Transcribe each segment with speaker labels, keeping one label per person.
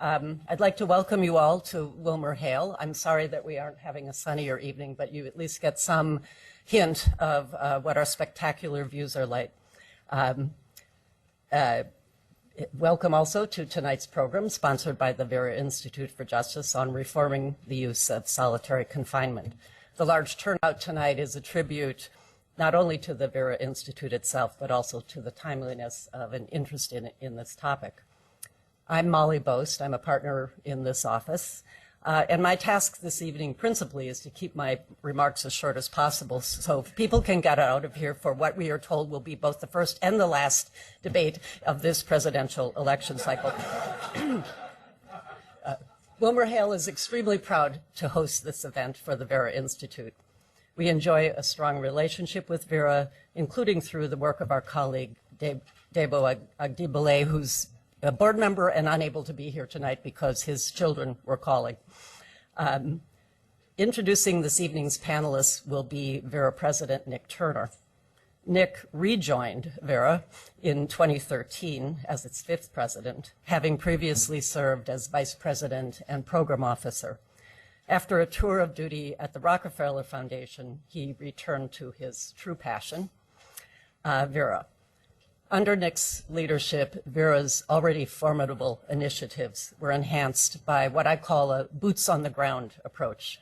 Speaker 1: I'd like to welcome you all to WilmerHale. I'm sorry that we aren't having a sunnier evening, but you at least get some hint of what our spectacular views are like. Welcome also to tonight's program, sponsored by the Vera Institute for Justice on reforming the use of solitary confinement. The large turnout tonight is a tribute not only to the Vera Institute itself, but also to the timeliness of an interest in this topic. I'm Molly Boast. I'm a partner in this office. And my task this evening principally is to keep my remarks as short as possible so people can get out of here for what we are told will be both the first and the last debate of this presidential election cycle. WilmerHale is extremely proud to host this event for the Vera Institute. We enjoy a strong relationship with Vera, including through the work of our colleague, Debo Agdibale, who's a board member and unable to be here tonight because his children were calling. Introducing this evening's panelists will be Vera President Nick Turner. Nick rejoined Vera in 2013 as its fifth president, having previously served as vice president and program officer. After a tour of duty at the Rockefeller Foundation, he returned to his true passion, Vera. Under Nick's leadership, Vera's already formidable initiatives were enhanced by what I call a boots-on-the-ground approach.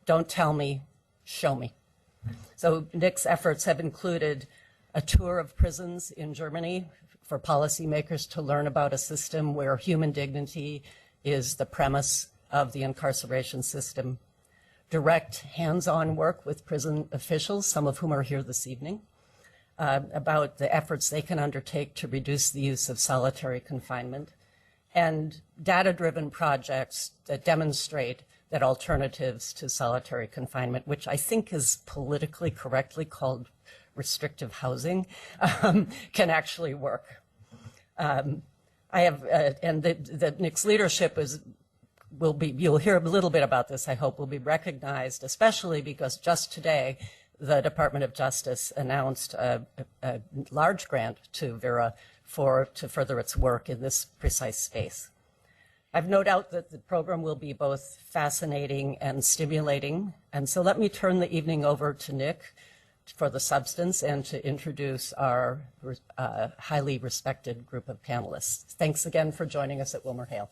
Speaker 1: Don't tell me, show me. So Nick's efforts have included a tour of prisons in Germany for policymakers to learn about a system where human dignity is the premise of the incarceration system, direct hands-on work with prison officials, some of whom are here this evening, about the efforts they can undertake to reduce the use of solitary confinement, and data-driven projects that demonstrate that alternatives to solitary confinement, which I think is politically correctly called restrictive housing, can actually work. Nick's leadership you'll hear a little bit about this, I hope, will be recognized, especially because just today, the Department of Justice announced a large grant to Vera to further its work in this precise space. I've no doubt that the program will be both fascinating and stimulating, and so let me turn the evening over to Nick for the substance and to introduce our highly respected group of panelists. Thanks again for joining us at WilmerHale.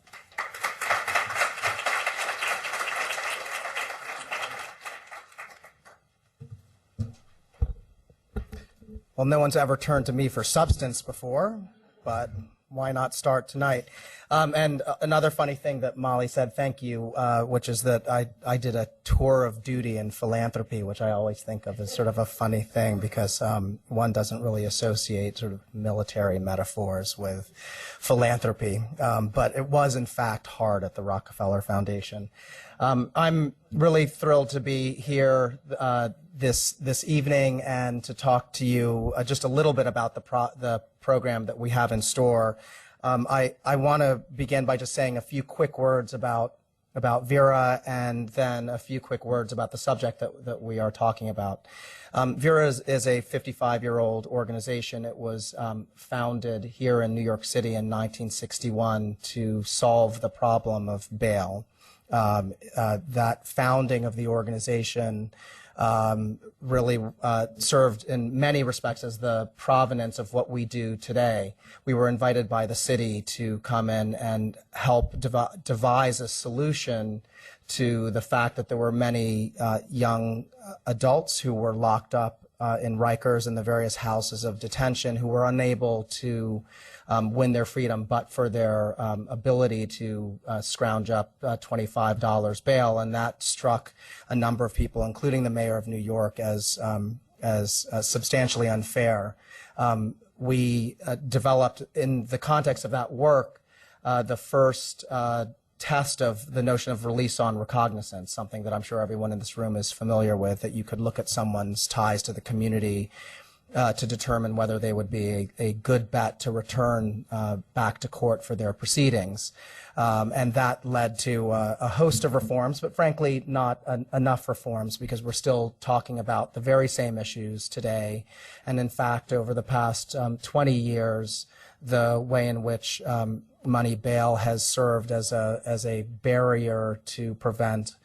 Speaker 2: Well, no one's ever turned to me for substance before, but why not start tonight? And another funny thing that Molly said, thank you, which is that I did a tour of duty in philanthropy, which I always think of as sort of a funny thing because one doesn't really associate sort of military metaphors with philanthropy. But it was, in fact, hard at the Rockefeller Foundation. I'm really thrilled to be here this evening and to talk to you just a little bit about the program that we have in store. I want to begin by just saying a few quick words about Vera and then a few quick words about the subject that we are talking about. Vera is a 55-year-old organization. It was founded here in New York City in 1961 to solve the problem of bail. That founding of the organization really served in many respects as the provenance of what we do today. We were invited by the city to come in and help devise a solution to the fact that there were many young adults who were locked up in Rikers and the various houses of detention who were unable to win their freedom but for their ability to scrounge up $25 bail, and that struck a number of people, including the mayor of New York, as substantially unfair. We developed, in the context of that work, the first test of the notion of release on recognizance, something that I'm sure everyone in this room is familiar with, that you could look at someone's ties to the community to determine whether they would be a good bet to return back to court for their proceedings. And that led to a host of reforms, but frankly not enough reforms, because we're still talking about the very same issues today. And in fact, over the past 20 years, the way in which money bail has served as a barrier to prevent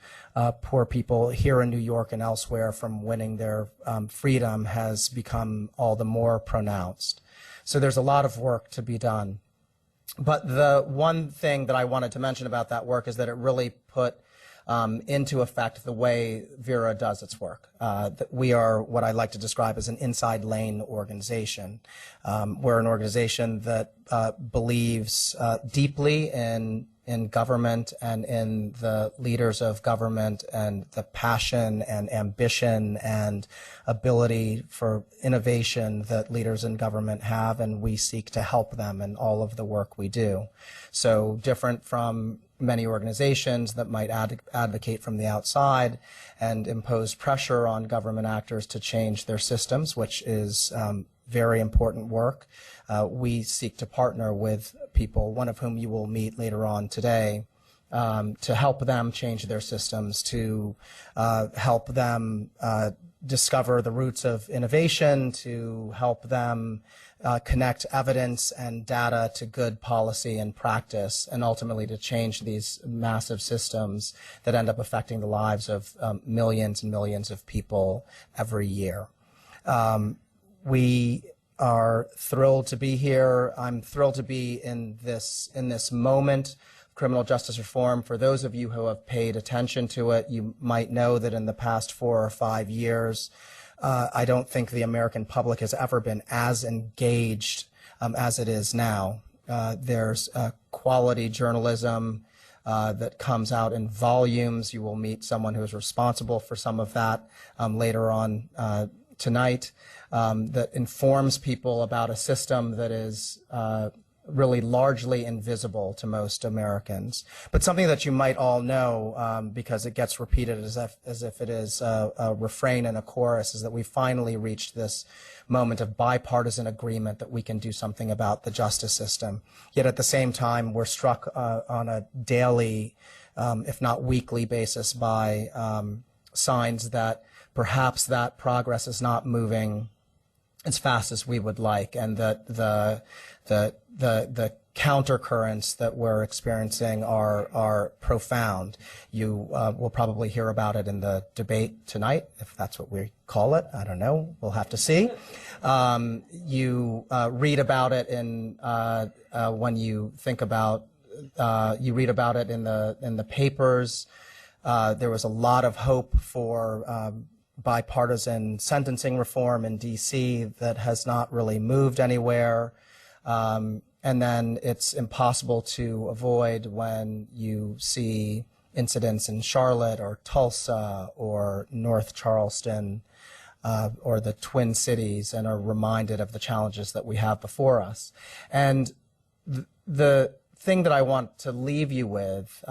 Speaker 2: poor people here in New York and elsewhere from winning their freedom has become all the more pronounced. So there's a lot of work to be done. But the one thing that I wanted to mention about that work is that it really put into effect the way Vera does its work. That we are what I like to describe as an inside lane organization. We're an organization that believes deeply in government and in the leaders of government and the passion and ambition and ability for innovation that leaders in government have, and we seek to help them in all of the work we do. So different from many organizations that might advocate from the outside and impose pressure on government actors to change their systems, which is very important work. We seek to partner with people, one of whom you will meet later on today, to help them change their systems, to help them discover the roots of innovation, to help them connect evidence and data to good policy and practice, and ultimately to change these massive systems that end up affecting the lives of millions and millions of people every year. We are thrilled to be here. I'm thrilled to be in this moment of criminal justice reform. For those of you who have paid attention to it, you might know that in the past 4 or 5 years, I don't think the American public has ever been as engaged as it is now. There's quality journalism that comes out in volumes. You will meet someone who is responsible for some of that later on tonight, that informs people about a system that is really largely invisible to most Americans. But something that you might all know, because it gets repeated as if it is a refrain and a chorus, is that we finally reached this moment of bipartisan agreement that we can do something about the justice system. Yet at the same time, we're struck on a daily, if not weekly basis by signs that perhaps that progress is not moving as fast as we would like, and that the countercurrents that we're experiencing are profound. You will probably hear about it in the debate tonight, if that's what we call it. I don't know. We'll have to see. You read about it in when you think about you read about it in the papers. There was a lot of hope for bipartisan sentencing reform in D.C. that has not really moved anywhere. And then it's impossible to avoid when you see incidents in Charlotte or Tulsa or North Charleston or the Twin Cities, and are reminded of the challenges that we have before us. And the thing that I want to leave you with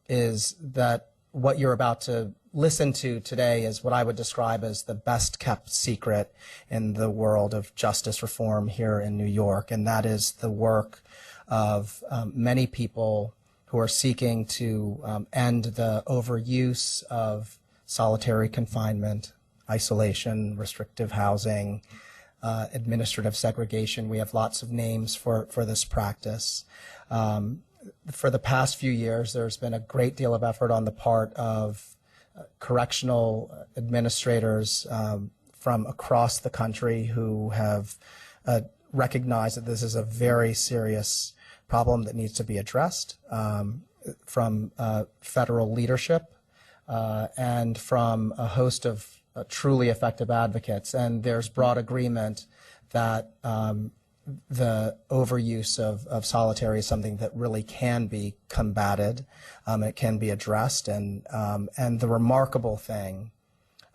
Speaker 2: is that what you're about to listen to today is what I would describe as the best kept secret in the world of justice reform here in New York, and that is the work of many people who are seeking to end the overuse of solitary confinement, isolation, restrictive housing, administrative segregation. We have lots of names for this practice. For the past few years, there's been a great deal of effort on the part of correctional administrators from across the country who have recognized that this is a very serious problem that needs to be addressed, from federal leadership and from a host of truly effective advocates. And there's broad agreement that the overuse of solitary is something that really can be combated. It can be addressed, and the remarkable thing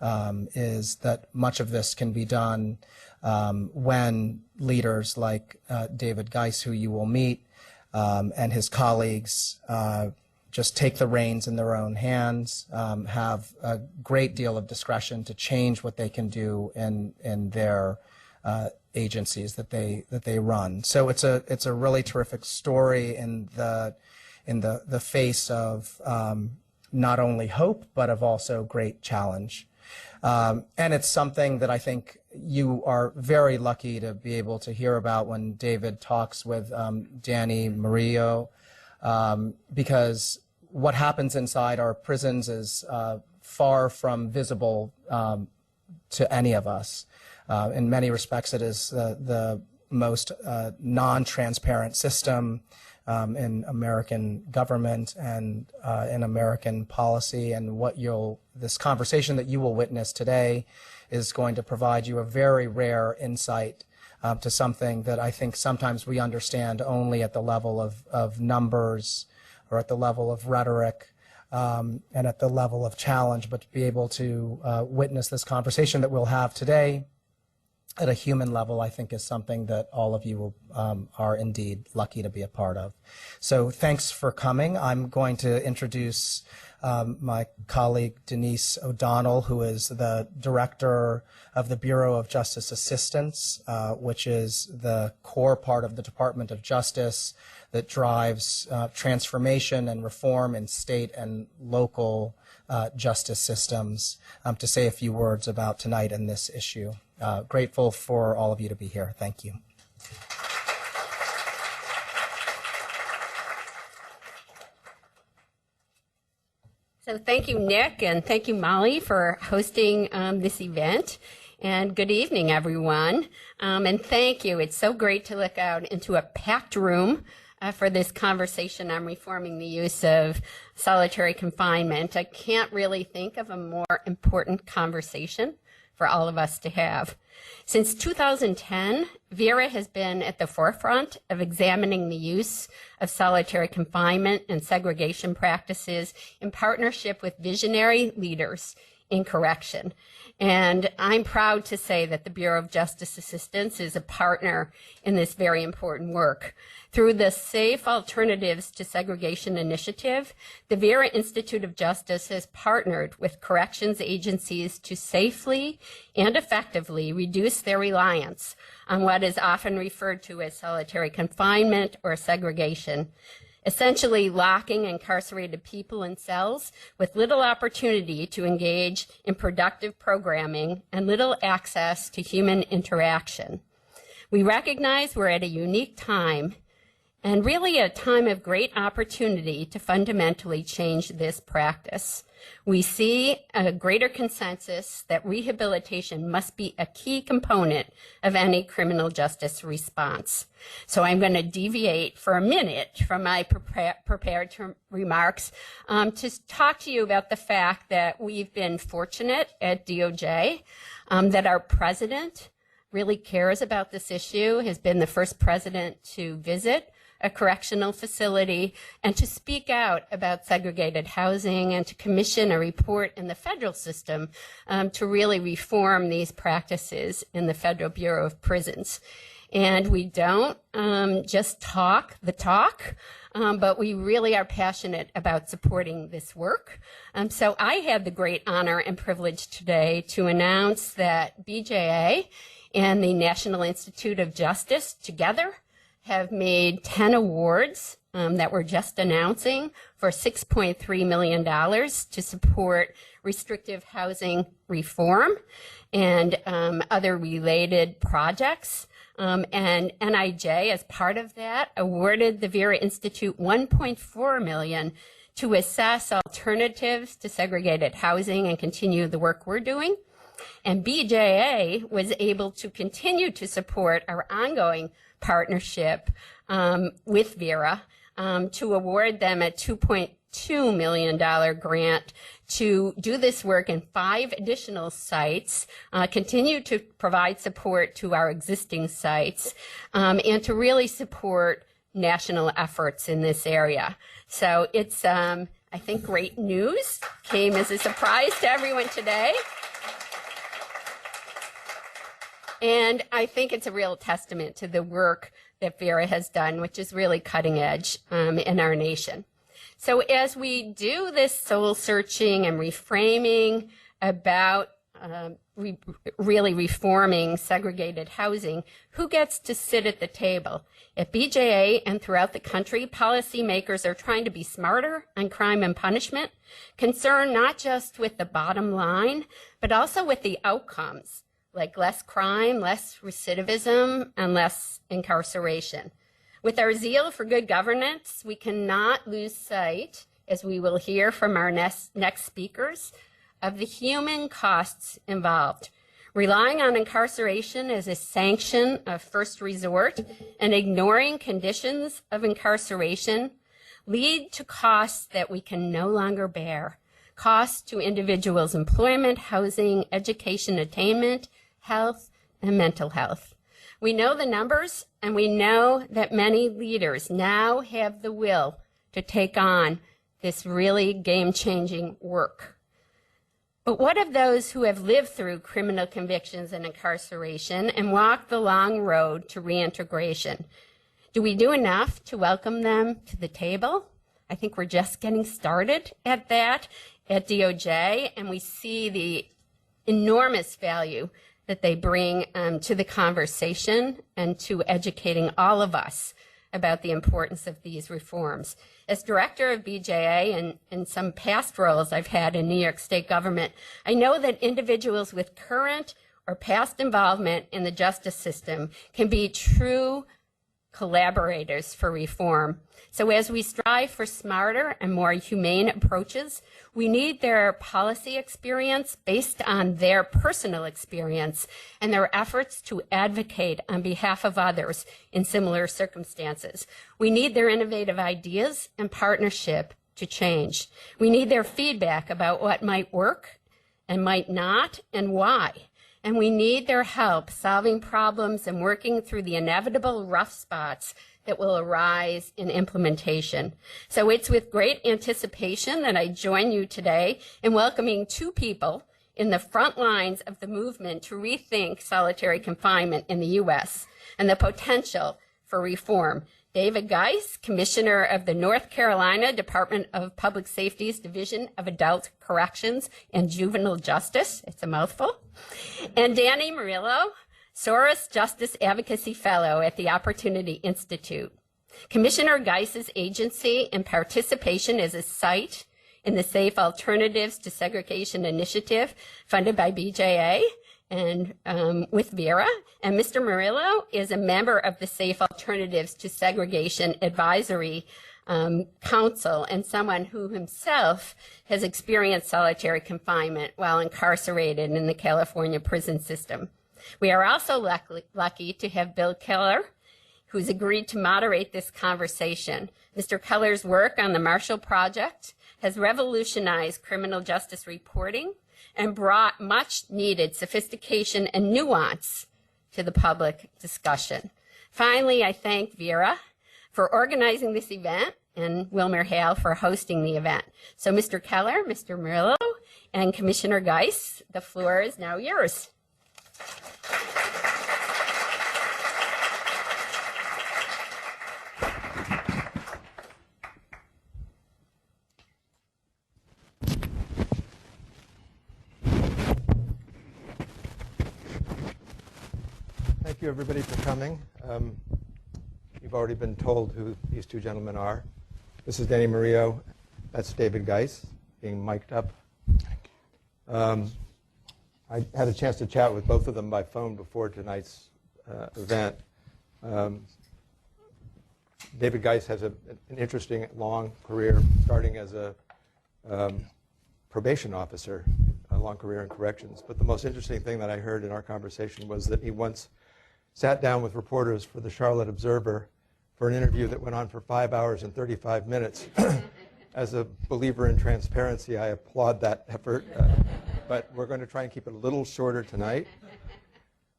Speaker 2: is that much of this can be done when leaders like David Guice, who you will meet, and his colleagues just take the reins in their own hands, have a great deal of discretion to change what they can do in their agencies that they run. So it's a really terrific story in the face of not only hope but of also great challenge. And it's something that I think you are very lucky to be able to hear about when David talks with Danny Murillo, because what happens inside our prisons is far from visible to any of us. In many respects, it is the most non-transparent system in American government and in American policy. And this conversation that you will witness today is going to provide you a very rare insight to something that I think sometimes we understand only at the level of numbers or at the level of rhetoric and at the level of challenge, but to be able to witness this conversation that we'll have today at a human level, I think is something that all of you are indeed lucky to be a part of. So thanks for coming. I'm going to introduce my colleague Denise O'Donnell, who is the director of the Bureau of Justice Assistance, which is the core part of the Department of Justice that drives transformation and reform in state and local justice systems, to say a few words about tonight and this issue. Grateful for all of you to be here. Thank you.
Speaker 3: So thank you, Nick, and thank you, Molly, for hosting this event. And good evening, everyone. And thank you. It's so great to look out into a packed room for this conversation on reforming the use of solitary confinement. I can't really think of a more important conversation for all of us to have. Since 2010, Vera has been at the forefront of examining the use of solitary confinement and segregation practices in partnership with visionary leaders in correction. And I'm proud to say that the Bureau of Justice Assistance is a partner in this very important work. Through the Safe Alternatives to Segregation Initiative, the Vera Institute of Justice has partnered with corrections agencies to safely and effectively reduce their reliance on what is often referred to as solitary confinement or segregation, essentially locking incarcerated people in cells with little opportunity to engage in productive programming and little access to human interaction. We recognize we're at a unique time, and really a time of great opportunity to fundamentally change this practice. We see a greater consensus that rehabilitation must be a key component of any criminal justice response. So I'm going to deviate for a minute from my prepared remarks to talk to you about the fact that we've been fortunate at DOJ, that our president really cares about this issue, has been the first president to visit a correctional facility and to speak out about segregated housing and to commission a report in the federal system to really reform these practices in the Federal Bureau of Prisons. And we don't just talk the talk, but we really are passionate about supporting this work. So I had the great honor and privilege today to announce that BJA and the National Institute of Justice together have made 10 awards that we're just announcing for $6.3 million to support restrictive housing reform and other related projects. And NIJ, as part of that, awarded the Vera Institute $1.4 million to assess alternatives to segregated housing and continue the work we're doing. And BJA was able to continue to support our ongoing partnership with Vera to award them a $2.2 million grant to do this work in 5 additional sites, continue to provide support to our existing sites, and to really support national efforts in this area. So it's, I think, great news. Came as a surprise to everyone today. And I think it's a real testament to the work that Vera has done, which is really cutting edge in our nation. So as we do this soul searching and reframing about really reforming segregated housing, who gets to sit at the table? At BJA and throughout the country, policymakers are trying to be smarter on crime and punishment, concerned not just with the bottom line, but also with the outcomes, like less crime, less recidivism, and less incarceration. With our zeal for good governance, we cannot lose sight, as we will hear from our next speakers, of the human costs involved. Relying on incarceration as a sanction of first resort and ignoring conditions of incarceration lead to costs that we can no longer bear. Costs to individuals' employment, housing, education, attainment, health, and mental health. We know the numbers, and we know that many leaders now have the will to take on this really game-changing work. But what of those who have lived through criminal convictions and incarceration and walked the long road to reintegration? Do we do enough to welcome them to the table? I think we're just getting started at that at DOJ, and we see the enormous value that they bring to the conversation and to educating all of us about the importance of these reforms. As director of BJA and in some past roles I've had in New York State government, I know that individuals with current or past involvement in the justice system can be true collaborators for reform. So as we strive for smarter and more humane approaches, we need their policy experience based on their personal experience and their efforts to advocate on behalf of others in similar circumstances. We need their innovative ideas and partnership to change. We need their feedback about what might work and might not and why. And we need their help solving problems and working through the inevitable rough spots that will arise in implementation. So it's with great anticipation that I join you today in welcoming two people in the front lines of the movement to rethink solitary confinement in the U.S. and the potential for reform. David Guice, Commissioner of the North Carolina Department of Public Safety's Division of Adult Corrections and Juvenile Justice, it's a mouthful, and Danny Murillo, Soros Justice Advocacy Fellow at the Opportunity Institute. Commissioner Guice's agency and participation as a site in the Safe Alternatives to Segregation Initiative funded by BJA and with Vera, and Mr. Murillo is a member of the Safe Alternatives to Segregation Advisory Council and someone who himself has experienced solitary confinement while incarcerated in the California prison system. We are also lucky to have Bill Keller, who's agreed to moderate this conversation. Mr. Keller's work on the Marshall Project has revolutionized criminal justice reporting and brought much needed sophistication and nuance to the public discussion. Finally, I thank Vera for organizing this event and Wilmer Hale for hosting the event. So Mr. Keller, Mr. Murillo, and Commissioner Guice, the floor is now yours.
Speaker 4: Thank you, everybody, for coming. You've already been told who these two gentlemen are. This is Danny Murillo. That's David Guice, being mic'd up. I had a chance to chat with both of them by phone before tonight's event. David Guice has an interesting, long career, starting as a probation officer, a long career in corrections. But the most interesting thing that I heard in our conversation was that he once sat down with reporters for the Charlotte Observer for an interview that went on for 5 hours and 35 minutes. As a believer in transparency, I applaud that effort, but we're going to try and keep it a little shorter tonight.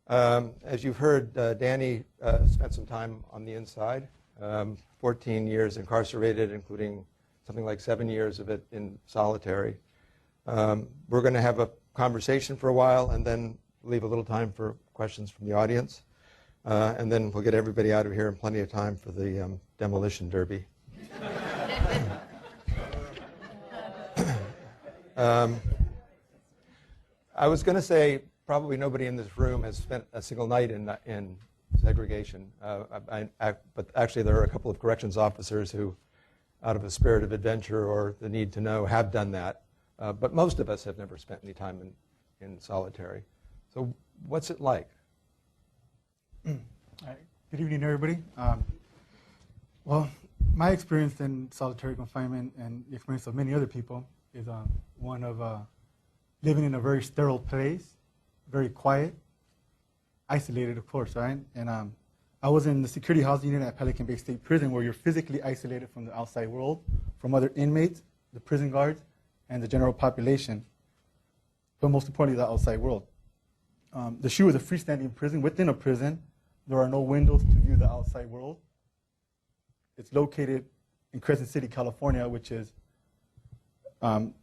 Speaker 4: As you've heard, Danny spent some time on the inside, 14 years incarcerated, including something like 7 years of it in solitary. We're going to have a conversation for a while and then leave a little time for questions from the audience. And then we'll get everybody out of here in plenty of time for the demolition derby. I was going to say probably nobody in this room has spent a single night in segregation, but actually there are a couple of corrections officers who, out of a spirit of adventure or the need to know, have done that. But most of us have never spent any time in solitary. So what's it like?
Speaker 5: All right. Good evening, everybody. Well, my experience in solitary confinement and the experience of many other people is one of living in a very sterile place, very quiet, isolated, of course, right? And I was in the security housing unit at Pelican Bay State Prison, where you're physically isolated from the outside world, from other inmates, the prison guards, and the general population, but most importantly, the outside world. The SHU is a freestanding prison within a prison. There are no windows to view the outside world. It's located in Crescent City, California, which is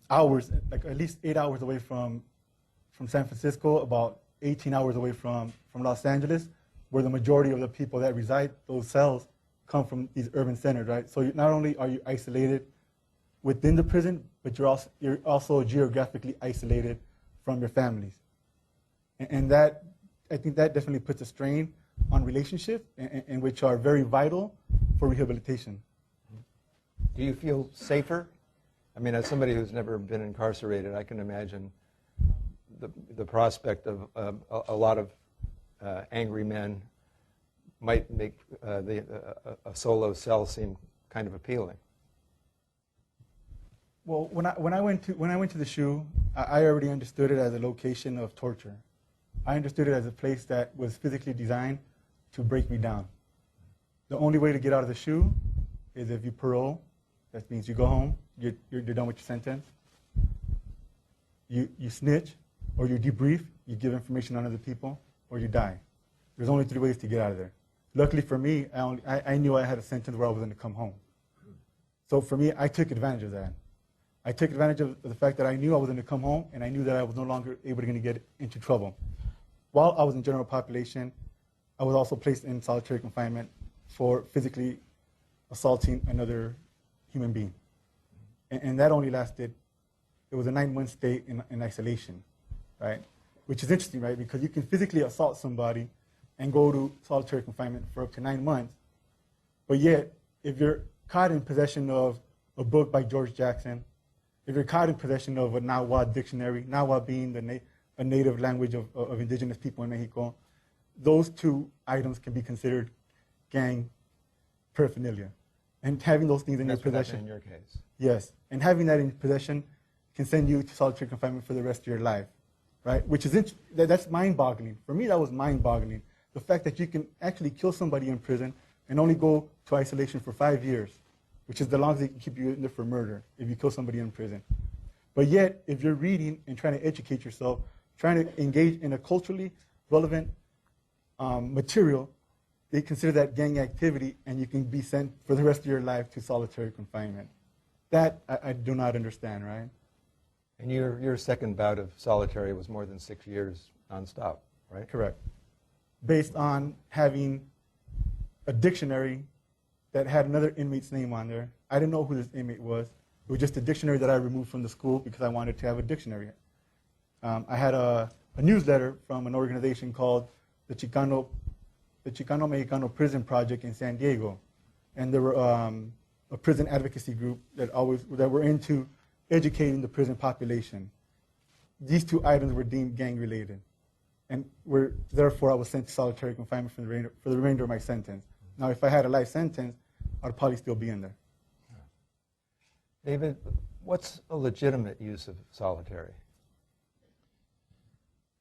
Speaker 5: hours, like at least 8 hours away from San Francisco, about 18 hours away from Los Angeles, where the majority of the people that reside, those cells, come from these urban centers, right? So not only are you isolated within the prison, but you're also geographically isolated from your families. And that, I think that definitely puts a strain on relationships, and which are very vital for rehabilitation.
Speaker 4: Do you feel safer? I mean, as somebody who's never been incarcerated, I can imagine the prospect of a lot of angry men might make a solo cell seem kind of appealing.
Speaker 5: Well, when I went to the SHU, I already understood it as a location of torture. I understood it as a place that was physically designed to break me down. The only way to get out of the SHU is if you parole. That means you go home, you're done with your sentence. You snitch, or you debrief, you give information on other people, or you die. There's only 3 ways to get out of there. Luckily for me, I knew I had a sentence where I was going to come home. So for me, I took advantage of that. I took advantage of the fact that I knew I was going to come home, and I knew that I was no longer able to get into trouble. While I was in general population, I was also placed in solitary confinement for physically assaulting another human being. And that only lasted, it was a 9-month stay in isolation, right? Which is interesting, right? Because you can physically assault somebody and go to solitary confinement for up to 9 months. But yet, if you're caught in possession of a book by George Jackson, if you're caught in possession of a Nahuatl dictionary, Nahuatl being a native language of indigenous people in Mexico, those 2 items can be considered gang paraphernalia. And having those things in your possession.
Speaker 4: In your case.
Speaker 5: Yes. And having that in possession can send you to solitary confinement for the rest of your life, right? Which is, that's mind-boggling. For me, that was mind-boggling. The fact that you can actually kill somebody in prison and only go to isolation for 5 years, which is the longest they can keep you in there for murder if you kill somebody in prison. But yet, if you're reading and trying to educate yourself, trying to engage in a culturally relevant material, they consider that gang activity, and you can be sent for the rest of your life to solitary confinement. That I do not understand, right?
Speaker 4: And your second bout of solitary was more than 6 years nonstop, right?
Speaker 5: Correct. Based on having a dictionary that had another inmate's name on there. I didn't know who this inmate was. It was just a dictionary that I removed from the school because I wanted to have a dictionary. I had a newsletter from an organization called the Chicano Mexicano Prison Project in San Diego, and there were a prison advocacy group that were into educating the prison population. These 2 items were deemed gang related, and therefore I was sent to solitary confinement for the remainder of my sentence. Now, if I had a life sentence, I'd probably still be in there.
Speaker 4: David, what's a legitimate use of solitary?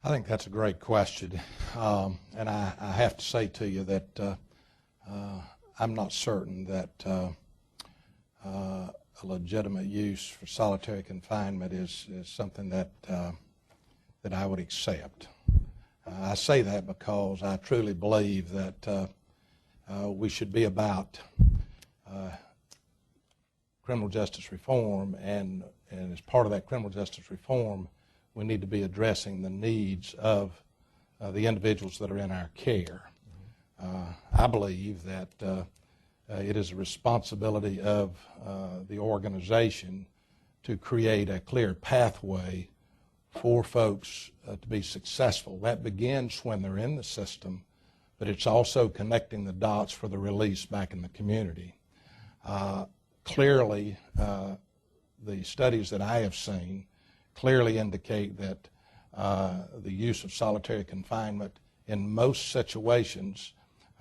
Speaker 6: I think that's a great question, and I have to say to you that I'm not certain that a legitimate use for solitary confinement is something that I would accept. I say that because I truly believe that we should be about criminal justice reform, and as part of that criminal justice reform, we need to be addressing the needs of the individuals that are in our care. I believe that it is a responsibility of the organization to create a clear pathway for folks to be successful. That begins when they're in the system, but it's also connecting the dots for the release back in the community. Clearly, the studies that I have seen clearly indicate that the use of solitary confinement in most situations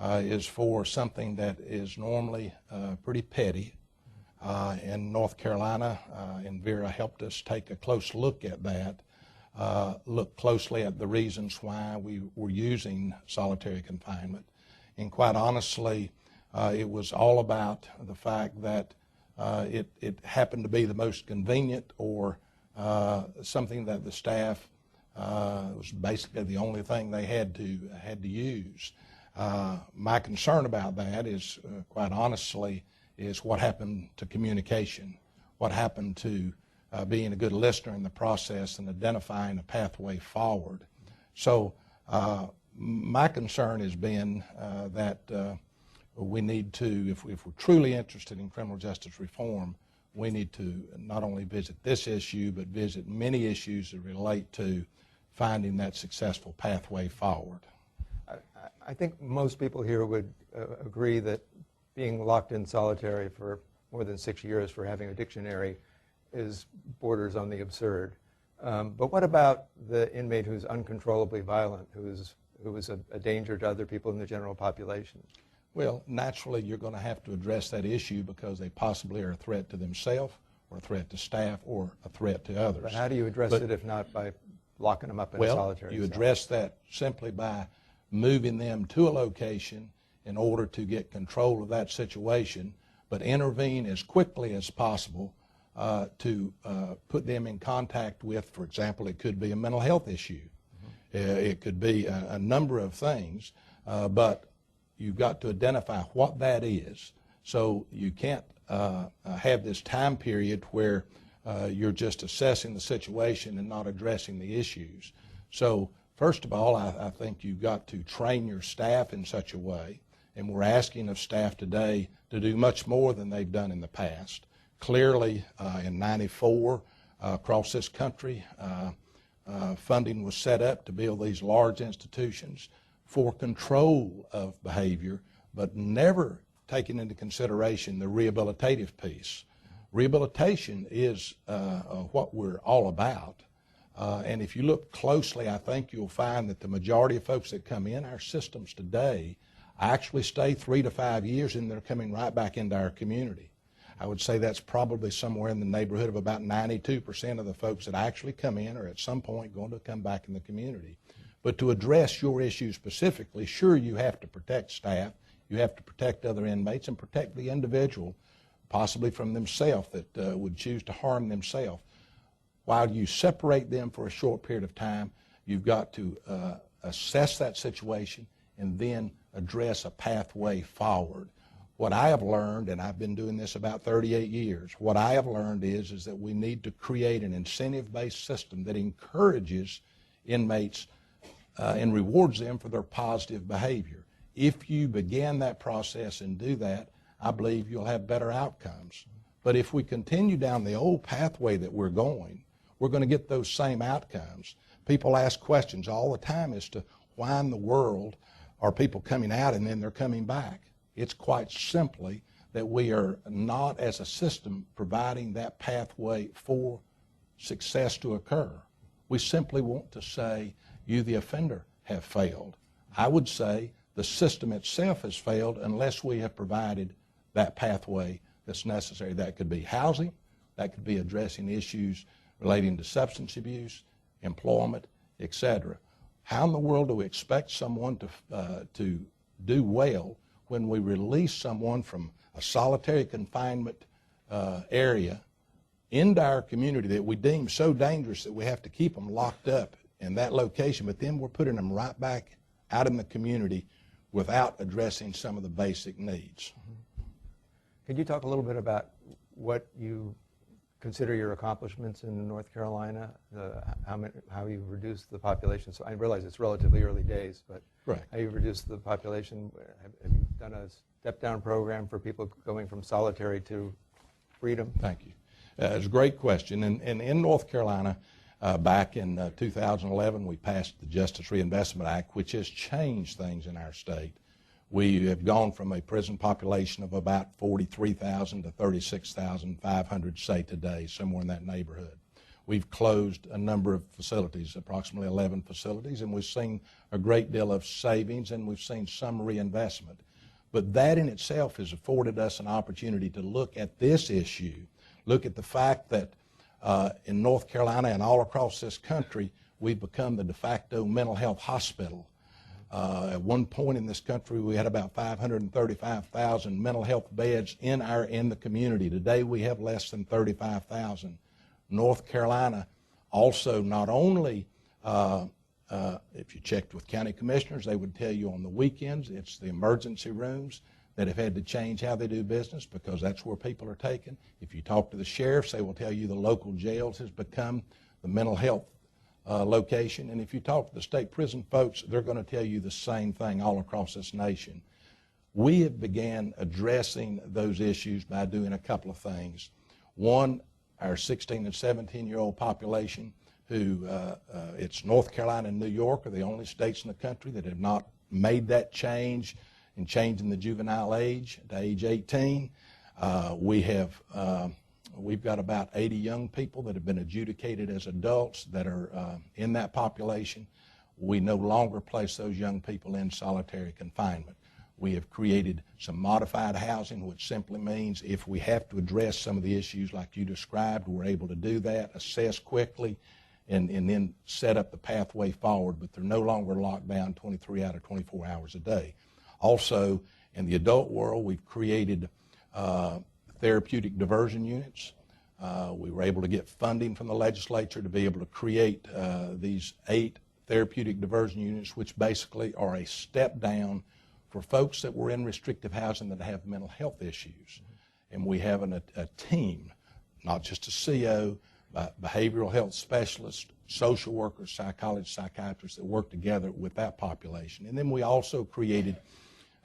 Speaker 6: is for something that is normally pretty petty. In North Carolina, and Vera helped us take a close look at that, look closely at the reasons why we were using solitary confinement. And quite honestly, it was all about the fact that it happened to be the most convenient, or something that the staff was basically the only thing they had to use. My concern about that is, quite honestly, is what happened to communication, what happened to being a good listener in the process and identifying a pathway forward. So my concern has been that we need to, if we're truly interested in criminal justice reform, we need to not only visit this issue, but visit many issues that relate to finding that successful pathway forward.
Speaker 4: I think most people here would agree that being locked in solitary for more than 6 years for having a dictionary borders on the absurd. But what about the inmate who's uncontrollably violent, who is a danger to other people in the general population?
Speaker 6: Well, naturally, you're going to have to address that issue because they possibly are a threat to themselves, or a threat to staff, or a threat to others.
Speaker 4: But how do you address it if not by locking them up in a solitary cell?
Speaker 6: You address that simply by moving them to a location in order to get control of that situation, but intervene as quickly as possible to put them in contact with, for example, it could be a mental health issue. It could be a number of things, but you've got to identify what that is. So you can't have this time period where you're just assessing the situation and not addressing the issues. So first of all, I think you've got to train your staff in such a way, and we're asking of staff today to do much more than they've done in the past. Clearly, in '94, across this country, funding was set up to build these large institutions for control of behavior, but never taking into consideration the rehabilitative piece. Rehabilitation is what we're all about. And if you look closely, I think you'll find that the majority of folks that come in our systems today actually stay 3 to 5 years, and they're coming right back into our community. I would say that's probably somewhere in the neighborhood of about 92% of the folks that actually come in are at some point going to come back in the community. But to address your issue specifically, sure, you have to protect staff, you have to protect other inmates, and protect the individual, possibly from themselves, that would choose to harm themselves. While you separate them for a short period of time, you've got to assess that situation and then address a pathway forward. What I have learned, and I've been doing this about 38 years, what I have learned is that we need to create an incentive-based system that encourages inmates and rewards them for their positive behavior. If you begin that process and do that, I believe you'll have better outcomes. But if we continue down the old pathway that we're going to get those same outcomes. People ask questions all the time as to why in the world are people coming out and then they're coming back. It's quite simply that we are not, as a system, providing that pathway for success to occur. We simply want to say, you, the offender, have failed. I would say the system itself has failed unless we have provided that pathway that's necessary. That could be housing, that could be addressing issues relating to substance abuse, employment, etc. How in the world do we expect someone to do well when we release someone from a solitary confinement area into our community that we deem so dangerous that we have to keep them locked up in that location, but then we're putting them right back out in the community without addressing some of the basic needs?
Speaker 4: Could you talk a little bit about what you consider your accomplishments in North Carolina, how you've reduced the population? So I realize it's relatively early days, but
Speaker 6: right.
Speaker 4: How you've reduced the population? Have you done a step-down program for people going from solitary to freedom?
Speaker 6: Thank you. It's a great question. And in North Carolina, Back in 2011, we passed the Justice Reinvestment Act, which has changed things in our state. We have gone from a prison population of about 43,000 to 36,500, say today, somewhere in that neighborhood. We've closed a number of facilities, approximately 11 facilities, and we've seen a great deal of savings, and we've seen some reinvestment. But that in itself has afforded us an opportunity to look at this issue, look at the fact that in North Carolina and all across this country, we've become the de facto mental health hospital. At one point in this country, we had about 535,000 mental health beds in the community. Today, we have less than 35,000. North Carolina also not only, if you checked with county commissioners, they would tell you on the weekends it's the emergency rooms that have had to change how they do business because that's where people are taken. If you talk to the sheriffs, they will tell you the local jails has become the mental health location. And if you talk to the state prison folks, they're going to tell you the same thing all across this nation. We have began addressing those issues by doing a couple of things. One, our 16 and 17-year-old population who, it's North Carolina and New York are the only states in the country that have not made that change in changing the juvenile age to age 18. We've got about 80 young people that have been adjudicated as adults that are in that population. We no longer place those young people in solitary confinement. We have created some modified housing, which simply means if we have to address some of the issues like you described, we're able to do that, assess quickly, and then set up the pathway forward, but they're no longer locked down 23 out of 24 hours a day. Also, in the adult world, we've created therapeutic diversion units. We were able to get funding from the legislature to be able to create these 8 therapeutic diversion units, which basically are a step down for folks that were in restrictive housing that have mental health issues. And we have a team, not just a CO, but behavioral health specialists, social workers, psychologists, psychiatrists that work together with that population. And then we also created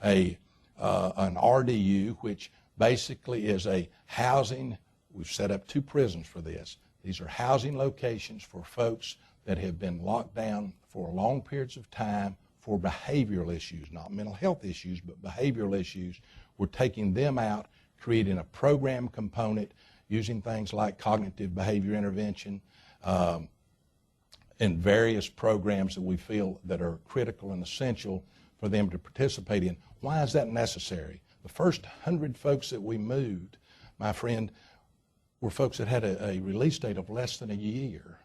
Speaker 6: an RDU, which basically is a housing. We've set up 2 prisons for this. These are housing locations for folks that have been locked down for long periods of time for behavioral issues, not mental health issues, but behavioral issues. We're taking them out, creating a program component using things like cognitive behavior intervention and various programs that we feel that are critical and essential for them to participate in. Why is that necessary? The first 100 folks that we moved, my friend, were folks that had a release date of less than a year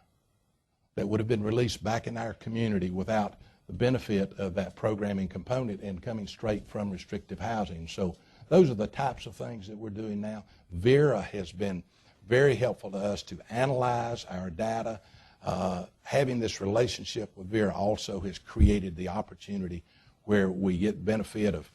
Speaker 6: that would have been released back in our community without the benefit of that programming component and coming straight from restrictive housing. So those are the types of things that we're doing now. Vera has been very helpful to us to analyze our data. Having this relationship with Vera also has created the opportunity where we get benefit of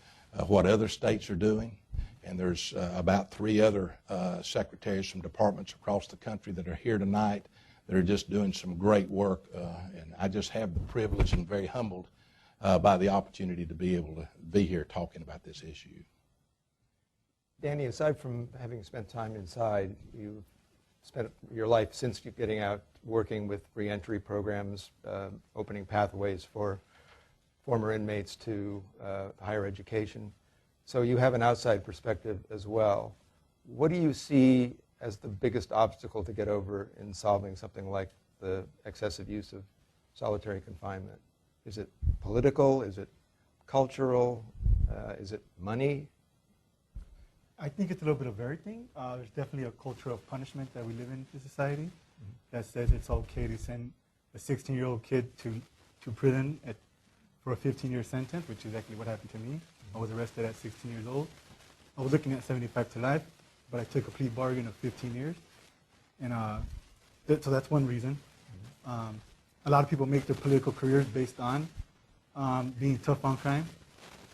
Speaker 6: what other states are doing. And there's about 3 other secretaries from departments across the country that are here tonight that are just doing some great work. And I just have the privilege and very humbled by the opportunity to be able to be here talking about this issue.
Speaker 4: Danny, aside from having spent time inside, you've spent your life since getting out working with reentry programs, opening pathways for former inmates to higher education. So you have an outside perspective as well. What do you see as the biggest obstacle to get over in solving something like the excessive use of solitary confinement? Is it political? Is it cultural? Is it money?
Speaker 5: I think it's a little bit of everything. There's definitely a culture of punishment that we live in society that says it's okay to send a 16-year-old kid to prison for a 15-year sentence, which is exactly what happened to me. I was arrested at 16 years old. I was looking at 75 to life, but I took a plea bargain of 15 years. And so that's one reason. A lot of people make their political careers based on being tough on crime.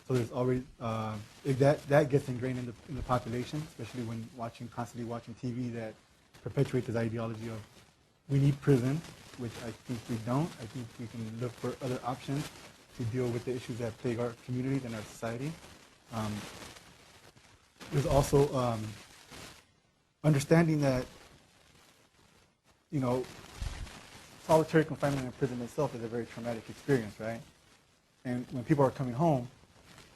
Speaker 5: So there's always, that gets ingrained in the population, especially when constantly watching TV that perpetuates this ideology of we need prison, which I think we don't. I think we can look for other options to deal with the issues that plague our communities and our society. There's also understanding that, solitary confinement in prison itself is a very traumatic experience, right? And when people are coming home,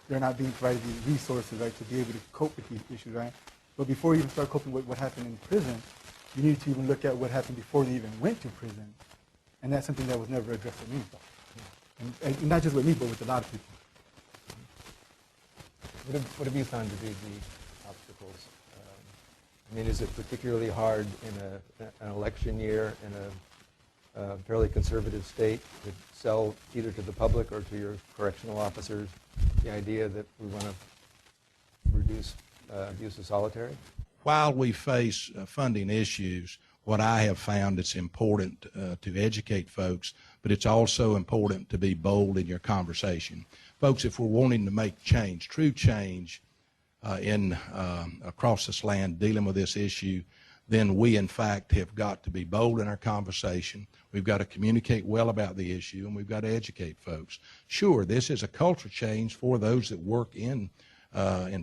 Speaker 5: they're not being provided the resources, right, to be able to cope with these issues, right? But before you even start coping with what happened in prison, you need to even look at what happened before they even went to prison. And that's something that was never addressed with me. And not just with me, but with a lot of people.
Speaker 4: What have you found to be the obstacles? I mean, is it particularly hard in an election year in a fairly conservative state to sell either to the public or to your correctional officers the idea that we want to reduce abuse of solitary?
Speaker 6: While we face funding issues, what I have found it's important to educate folks, but it's also important to be bold in your conversation. Folks, if we're wanting to make change, true change across this land dealing with this issue, then we in fact have got to be bold in our conversation. We've got to communicate well about the issue, and we've got to educate folks. Sure, this is a culture change for those that work in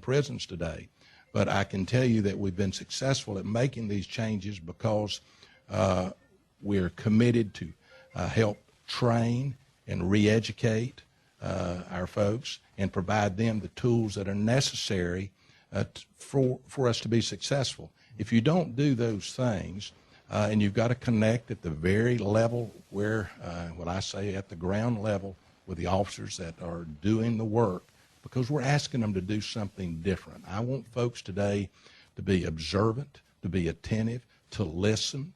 Speaker 6: prisons today. But I can tell you that we've been successful at making these changes because we're committed to help train and re-educate our folks and provide them the tools that are necessary for us to be successful. If you don't do those things, and you've got to connect at the very level where, what I say at the ground level with the officers that are doing the work, because we're asking them to do something different. I want folks today to be observant, to be attentive, to listen.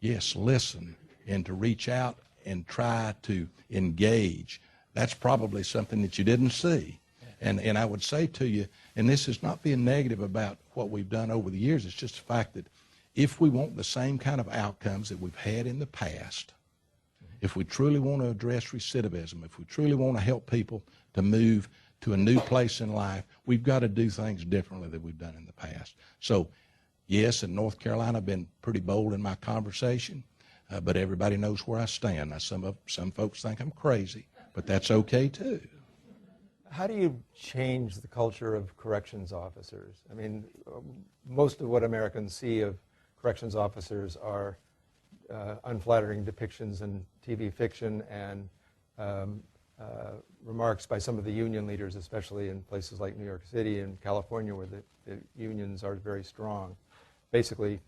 Speaker 6: Yes, listen, and to reach out and try to engage. That's probably something that you didn't see. And I would say to you, and this is not being negative about what we've done over the years, it's just the fact that if we want the same kind of outcomes that we've had in the past, if we truly want to address recidivism, if we truly want to help people to move to a new place in life, we've got to do things differently than we've done in the past. So, yes, in North Carolina, I've been pretty bold in my conversation, but everybody knows where I stand. Now, some folks think I'm crazy, but that's okay too.
Speaker 4: How do you change the culture of corrections officers? I mean, most of what Americans see of corrections officers are unflattering depictions in TV fiction and remarks by some of the union leaders, especially in places like New York City and California, where the unions are very strong. Basically,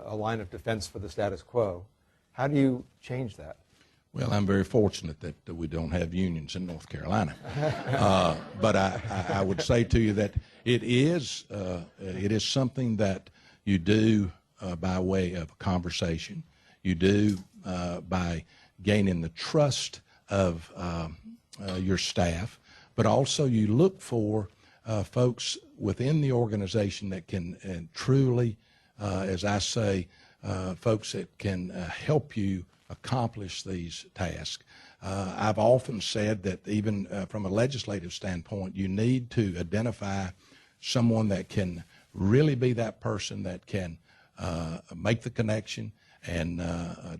Speaker 4: a line of defense for the status quo. How do you change that?
Speaker 6: Well, I'm very fortunate that we don't have unions in North Carolina. But I would say to you that it is something that you do by way of a conversation. You do by gaining the trust of your staff, but also you look for folks within the organization that can truly, as I say, folks that can help you accomplish these tasks. I've often said that even from a legislative standpoint, you need to identify someone that can really be that person that can make the connection and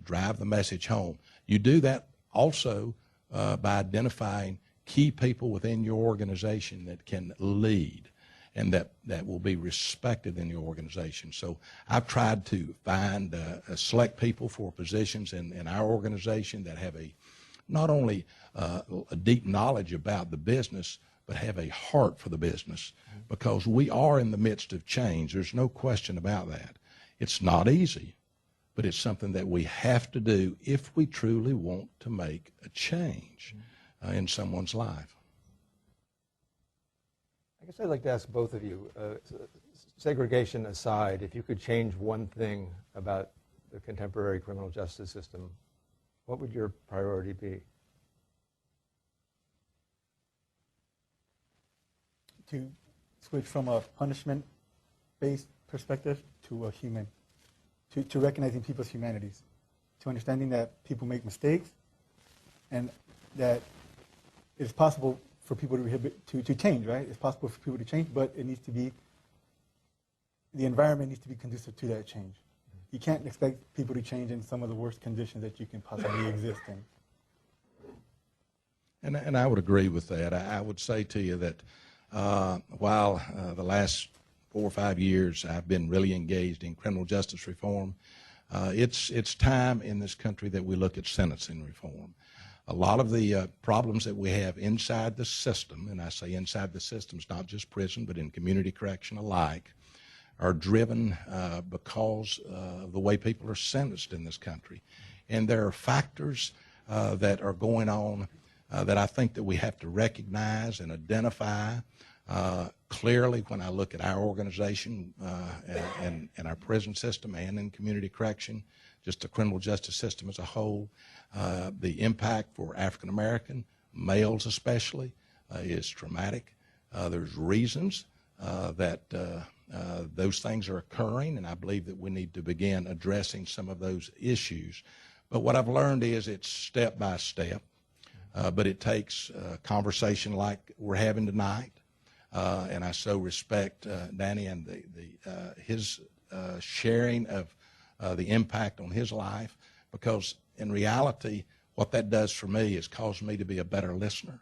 Speaker 6: drive the message home. You do that also by identifying key people within your organization that can lead and that will be respected in your organization. So I've tried to find select people for positions in our organization that have not only a deep knowledge about the business, but have a heart for the business, because we are in the midst of change. There's no question about that. It's not easy, but it's something that we have to do if we truly want to make a change in someone's life.
Speaker 4: I guess I'd like to ask both of you, segregation aside, if you could change one thing about the contemporary criminal justice system, what would your priority be?
Speaker 5: To switch from a punishment-based perspective to a human, to recognizing people's humanities, to understanding that people make mistakes and that it's possible for people to change, right? It's possible for people to change, but it needs to be, the environment needs to be conducive to that change. You can't expect people to change in some of the worst conditions that you can possibly exist in.
Speaker 6: And I would agree with that. I would say to you that while the last 4 or 5 years I've been really engaged in criminal justice reform, It's time in this country that we look at sentencing reform. A lot of the problems that we have inside the system, and I say inside the systems, not just prison, but in community correction alike, are driven because of the way people are sentenced in this country. And there are factors that are going on that I think that we have to recognize and identify clearly when I look at our organization and our prison system and in community correction, just the criminal justice system as a whole. The impact for African American males especially is traumatic. There's reasons that those things are occurring, and I believe that we need to begin addressing some of those issues. But what I've learned is it's step by step, but it takes a conversation like we're having tonight, and I so respect Danny and his sharing of the impact on his life, because in reality, what that does for me is cause me to be a better listener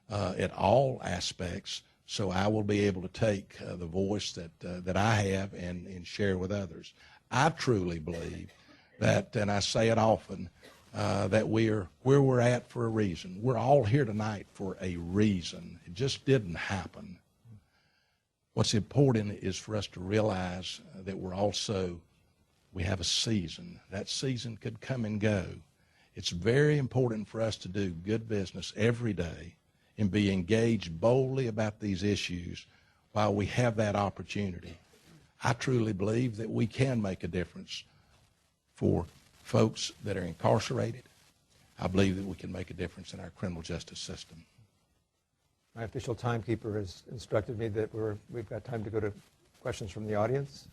Speaker 6: at all aspects, so I will be able to take the voice that I have and share with others. I truly believe that, and I say it often, that we are where we're at for a reason. We're all here tonight for a reason. It just didn't happen. What's important is for us to realize that we have a season. That season could come and go. It's very important for us to do good business every day and be engaged boldly about these issues while we have that opportunity. I truly believe that we can make a difference for folks that are incarcerated. I believe that we can make a difference in our criminal justice system.
Speaker 4: My official timekeeper has instructed me that we've got time to go to questions from the audience.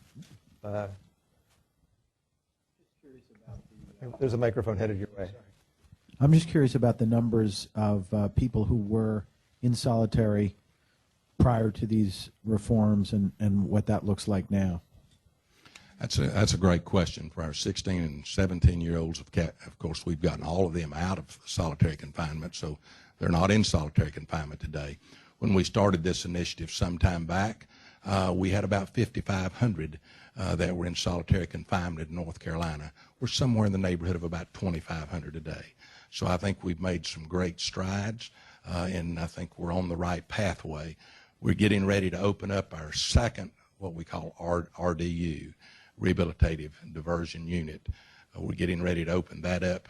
Speaker 4: There's a microphone headed your way.
Speaker 7: I'm just curious about the numbers of people who were in solitary prior to these reforms and what that looks like now.
Speaker 6: That's a great question. For our 16 and 17-year-olds, of course, we've gotten all of them out of solitary confinement, so they're not in solitary confinement today. When we started this initiative some time back, we had about 5,500 that were in solitary confinement in North Carolina. We're somewhere in the neighborhood of about 2,500 today. So I think we've made some great strides, and I think we're on the right pathway. We're getting ready to open up our second, what we call RDU, Rehabilitative Diversion Unit. We're getting ready to open that up,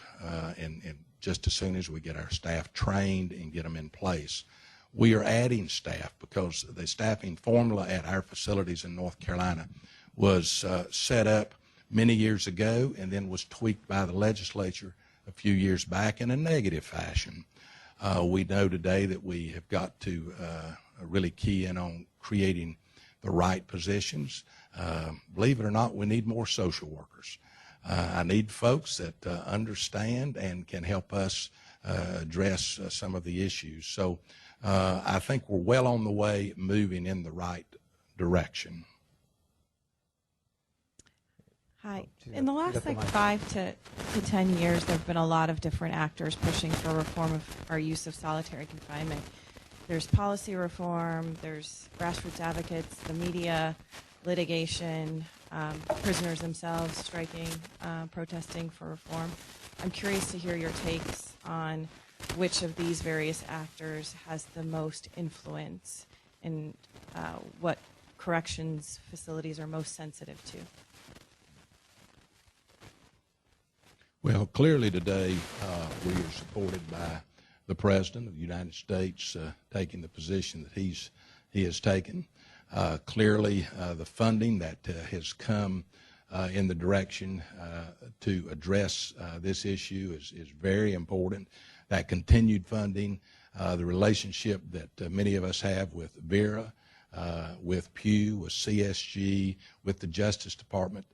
Speaker 6: and just as soon as we get our staff trained and get them in place. We are adding staff because the staffing formula at our facilities in North Carolina was set up many years ago and then was tweaked by the legislature a few years back in a negative fashion. We know today that we have got to really key in on creating the right positions. Believe it or not, we need more social workers. I need folks that understand and can help us address some of the issues. So I think we're well on the way, moving in the right direction.
Speaker 8: Hi. In the last 5 to 10 years, there have been a lot of different actors pushing for reform of our use of solitary confinement. There's policy reform, there's grassroots advocates, the media, litigation, prisoners themselves striking, protesting for reform. I'm curious to hear your takes on which of these various actors has the most influence and what corrections facilities are most sensitive to.
Speaker 6: Well, clearly today we are supported by the President of the United States taking the position that he has taken. Clearly the funding that has come in the direction to address this issue is very important. That continued funding, the relationship that many of us have with Vera, with Pew, with CSG, with the Justice Department,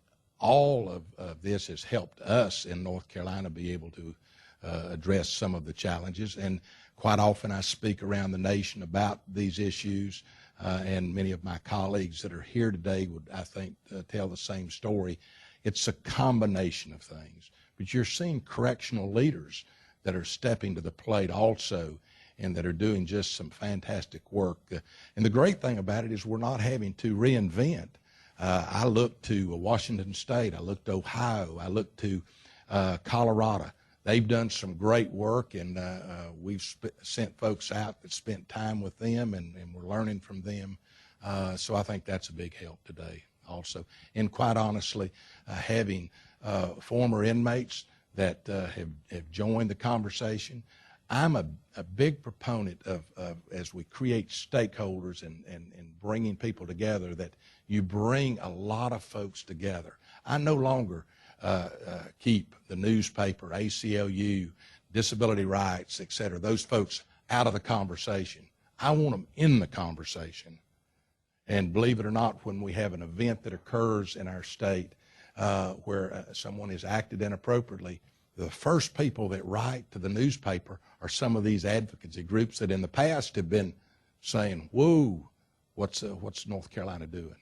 Speaker 6: all of this has helped us in North Carolina be able to address some of the challenges. And quite often I speak around the nation about these issues, and many of my colleagues that are here today would, I think, tell the same story. It's a combination of things. But you're seeing correctional leaders that are stepping to the plate also and that are doing just some fantastic work. And the great thing about it is we're not having to reinvent I look to Washington State, I look to Ohio, I look to Colorado. They've done some great work, and we've sent folks out that spent time with them, and we're learning from them. So I think that's a big help today also. And quite honestly, having former inmates that have joined the conversation. I'm a big proponent of as we create stakeholders and bringing people together, that you bring a lot of folks together. I no longer keep the newspaper, ACLU, disability rights, et cetera, those folks out of the conversation. I want them in the conversation. And believe it or not, when we have an event that occurs in our state where someone is acted inappropriately, the first people that write to the newspaper are some of these advocacy groups that in the past have been saying, whoa, what's North Carolina doing?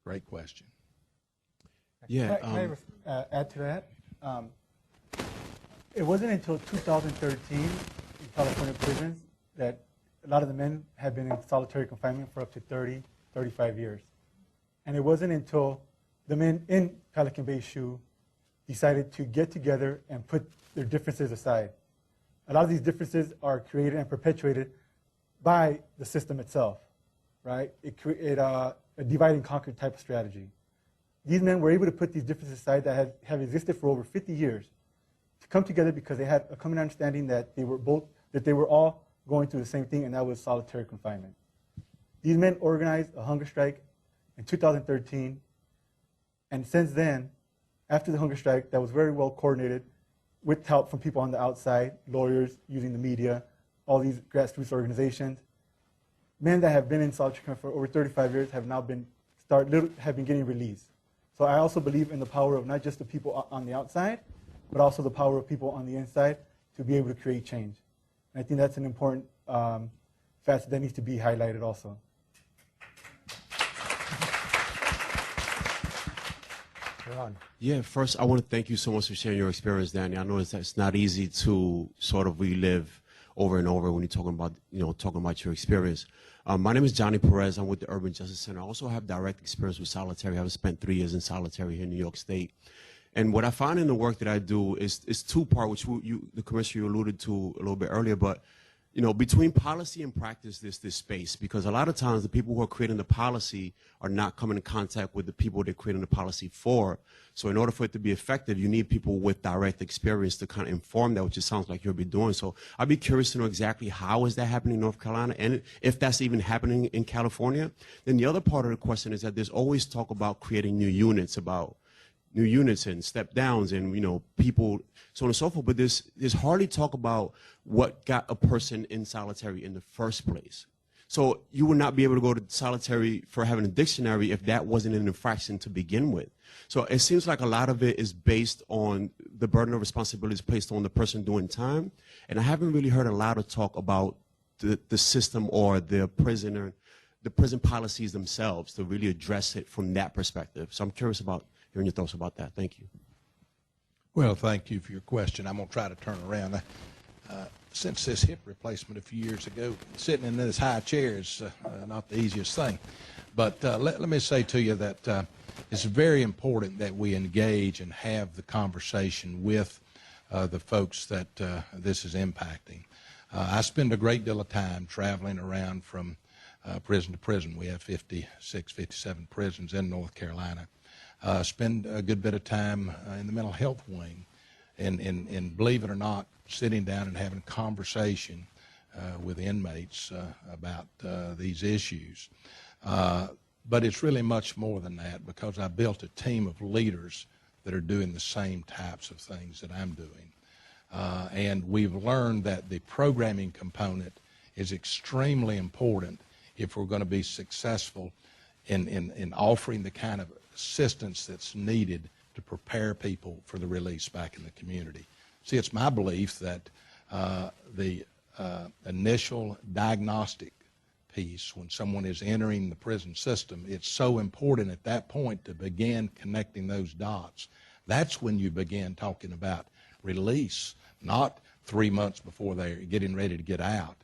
Speaker 6: Great question.
Speaker 5: Yeah. Can I add to that? It wasn't until 2013 in California prisons that a lot of the men had been in solitary confinement for up to 30, 35 years. And it wasn't until the men in Pelican Bay SHU decided to get together and put their differences aside. A lot of these differences are created and perpetuated by the system itself, right? It created a divide and conquer type of strategy. These men were able to put these differences aside that have existed for over 50 years to come together because they had a common understanding that they were all going through the same thing, and that was solitary confinement. These men organized a hunger strike in 2013, and since then, after the hunger strike that was very well coordinated with help from people on the outside, lawyers using the media, all these grassroots organizations, men that have been in solitary confinement for over 35 years have now been getting released. So I also believe in the power of not just the people on the outside, but also the power of people on the inside to be able to create change. And I think that's an important facet that needs to be highlighted also.
Speaker 9: Yeah, first I want to thank you so much for sharing your experience, Danny. I know it's not easy to sort of relive over and over when you're talking about your experience. My name is Johnny Perez. I'm with the Urban Justice Center. I also have direct experience with solitary. I've spent 3 years in solitary here in New York State. And what I find in the work that I do is two-part, which the commissioner alluded to a little bit earlier, but between policy and practice, there's this space, because a lot of times the people who are creating the policy are not coming in contact with the people they're creating the policy for. So in order for it to be effective, you need people with direct experience to kind of inform that, which it sounds like you'll be doing. So I'd be curious to know exactly how is that happening in North Carolina, and if that's even happening in California. Then the other part of the question is that there's always talk about creating new units and step downs and people, so on and so forth, but there's hardly talk about what got a person in solitary in the first place. So you would not be able to go to solitary for having a dictionary if that wasn't an infraction to begin with. So it seems like a lot of it is based on the burden of responsibility is placed on the person doing time, and I haven't really heard a lot of talk about the system or the prison policies themselves to really address it from that perspective. So I'm curious about hearing your thoughts about that. Thank you.
Speaker 6: Well, thank you for your question. I'm going to try to turn around. Since this hip replacement a few years ago, sitting in this high chair is not the easiest thing. But let me say to you that it's very important that we engage and have the conversation with the folks that this is impacting. I spend a great deal of time traveling around from prison to prison. We have 56, 57 prisons in North Carolina. Spend a good bit of time in the mental health wing, and believe it or not, sitting down and having a conversation with inmates about these issues. But it's really much more than that, because I built a team of leaders that are doing the same types of things that I'm doing. And we've learned that the programming component is extremely important if we're going to be successful in offering the kind of assistance that's needed to prepare people for the release back in the community. See, it's my belief that the initial diagnostic piece, when someone is entering the prison system, it's so important at that point to begin connecting those dots. That's when you begin talking about release, not 3 months before they're getting ready to get out.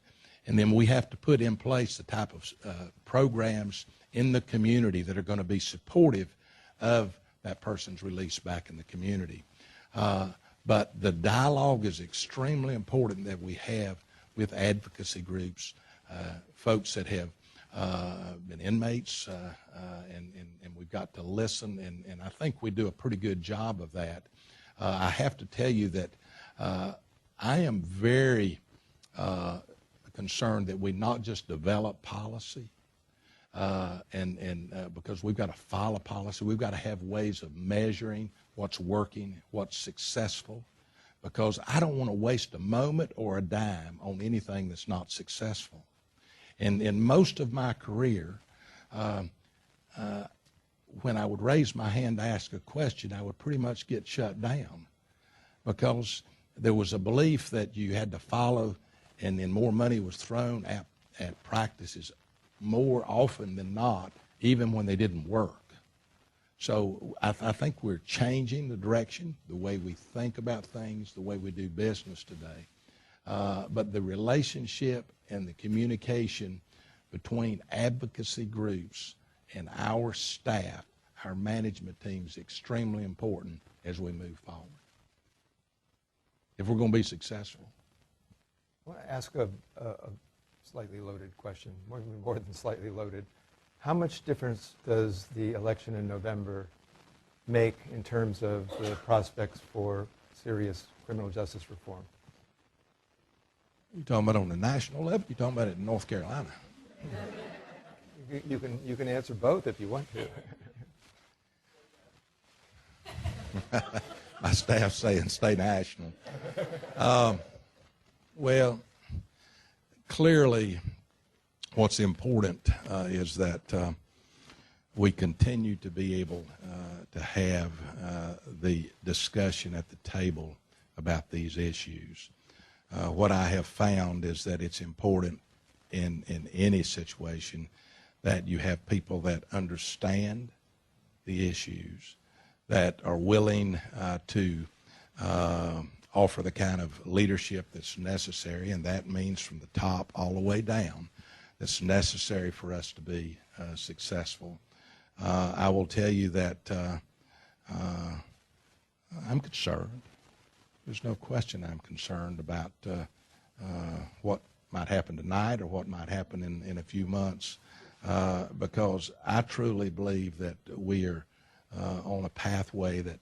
Speaker 6: And then we have to put in place the type of programs in the community that are going to be supportive of that person's release back in the community. But the dialogue is extremely important that we have with advocacy groups, folks that have been inmates, and we've got to listen, and I think we do a pretty good job of that. I have to tell you that I am very concerned that we not just develop policy, because we've got to file a policy, we've got to have ways of measuring what's working, what's successful, because I don't want to waste a moment or a dime on anything that's not successful. And in most of my career, when I would raise my hand to ask a question, I would pretty much get shut down because there was a belief that you had to follow, and then more money was thrown at practices more often than not, even when they didn't work. So I think we're changing the direction, the way we think about things, the way we do business today. But the relationship and the communication between advocacy groups and our staff, our management team, is extremely important as we move forward, if we're going to be successful.
Speaker 4: I want to ask a slightly loaded question, more than slightly loaded. How much difference does the election in November make in terms of the prospects for serious criminal justice reform?
Speaker 6: You talking about on the national level? You talking about it in North Carolina?
Speaker 4: You can answer both if you want to.
Speaker 6: My staff's saying stay national. Well, clearly, what's important is that we continue to be able to have the discussion at the table about these issues. What I have found is that it's important in any situation that you have people that understand the issues, that are willing to offer the kind of leadership that's necessary, and that means from the top all the way down, that's necessary for us to be successful. I will tell you that I'm concerned. There's no question I'm concerned about what might happen tonight or what might happen in a few months, because I truly believe that we are on a pathway that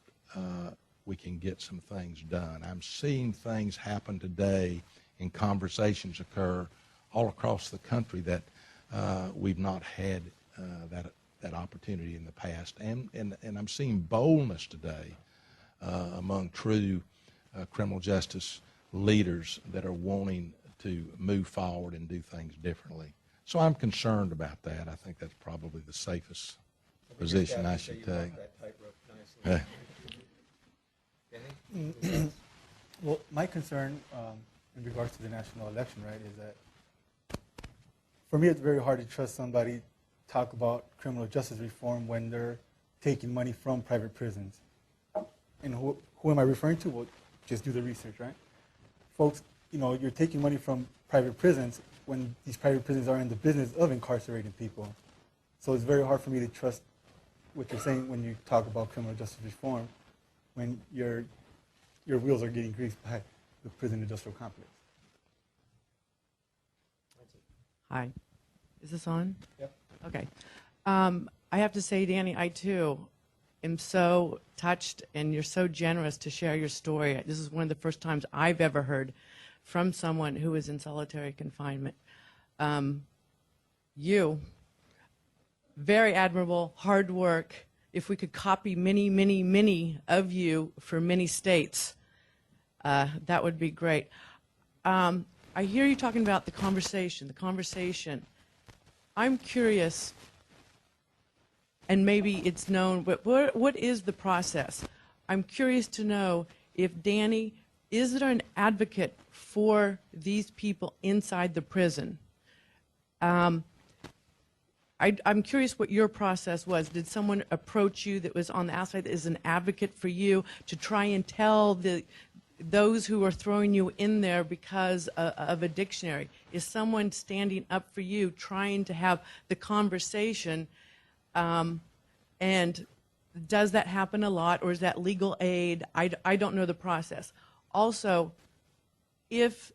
Speaker 6: we can get some things done. I'm seeing things happen today and conversations occur all across the country that we've not had that opportunity in the past. And I'm seeing boldness today among true criminal justice leaders that are wanting to move forward and do things differently. So I'm concerned about that. I think that's probably the safest position I should take.
Speaker 5: Well, my concern in regards to the national election, right, is that for me it's very hard to trust somebody talk about criminal justice reform when they're taking money from private prisons. And who am I referring to? Well, just do the research, right? Folks, you're taking money from private prisons when these private prisons are in the business of incarcerating people. So it's very hard for me to trust what you're saying when you talk about criminal justice reform when your wheels are getting greased by the prison industrial complex.
Speaker 10: Hi. Is this on?
Speaker 5: Yep.
Speaker 10: Okay. I have to say, Danny, I too am so touched, and you're so generous to share your story. This is one of the first times I've ever heard from someone who is in solitary confinement. You, very admirable, hard work. If we could copy many, many, many of you for many states, that would be great. I hear you talking about the conversation. I'm curious, and maybe it's known, but what is the process? I'm curious to know if Danny, is there an advocate for these people inside the prison? I'm curious what your process was. Did someone approach you that was on the outside that is an advocate for you to try and tell those who are throwing you in there because of a dictionary? Is someone standing up for you, trying to have the conversation? And does that happen a lot, or is that legal aid? I don't know the process. Also, if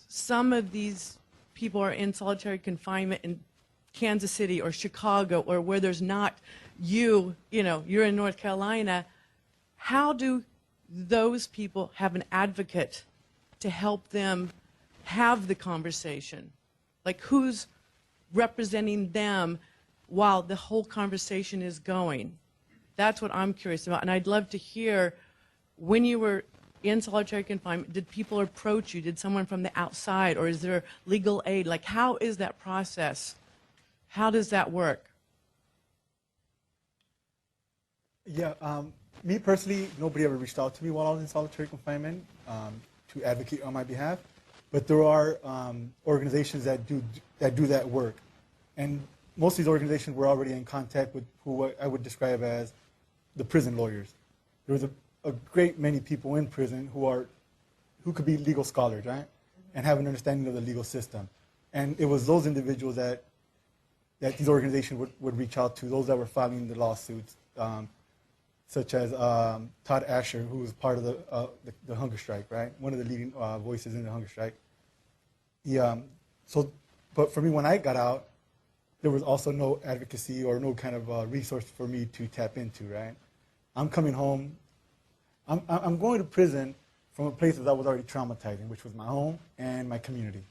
Speaker 10: some of these people are in solitary confinement in Kansas City or Chicago, or where there's not you're in North Carolina, how do those people have an advocate to help them have the conversation? Like, who's representing them while the whole conversation is going? That's what I'm curious about. And I'd love to hear, when you were in solitary confinement, did people approach you? Did someone from the outside, or is there legal aid? Like, how is that process? How does that work?
Speaker 5: Yeah, me personally, nobody ever reached out to me while I was in solitary confinement to advocate on my behalf. But there are organizations that do that work, and most of these organizations were already in contact with who I would describe as the prison lawyers. There was a great many people in prison who could be legal scholars, right, and have an understanding of the legal system. And it was those individuals that these organizations would reach out to, those that were filing the lawsuits, such as Todd Asher, who was part of the hunger strike, right, one of the leading voices in the hunger strike. But for me, when I got out, there was also no advocacy or no kind of resource for me to tap into, right? I'm coming home. I'm going to prison from a place that was already traumatizing, which was my home and my community.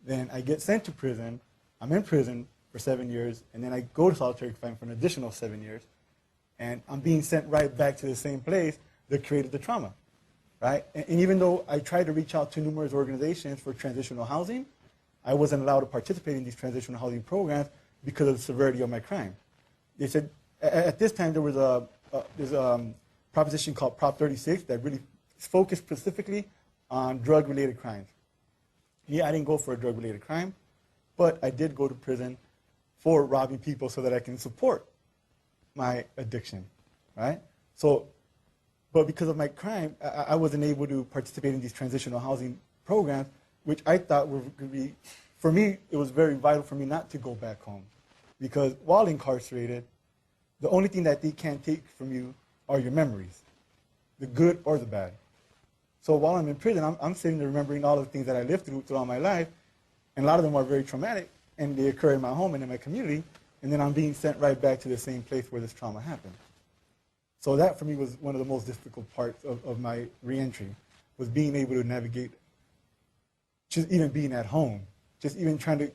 Speaker 5: Then I get sent to prison. I'm in prison for 7 years, and then I go to solitary confinement for an additional 7 years, and I'm being sent right back to the same place that created the trauma, right? And even though I tried to reach out to numerous organizations for transitional housing, I wasn't allowed to participate in these transitional housing programs because of the severity of my crime. They said at this time there was there's a proposition called Prop 36 that really focused specifically on drug-related crimes. Yeah, I didn't go for a drug-related crime, but I did go to prison for robbing people so that I can support my addiction, right? So, but because of my crime, I wasn't able to participate in these transitional housing programs, which I thought were going to be, for me, it was very vital for me not to go back home. Because while incarcerated, the only thing that they can't take from you are your memories, the good or the bad. So while I'm in prison, I'm sitting there remembering all the things that I lived throughout my life, and a lot of them are very traumatic, and they occur in my home and in my community, and then I'm being sent right back to the same place where this trauma happened. So that, for me, was one of the most difficult parts of my reentry, was being able to navigate, just even being at home, just even trying to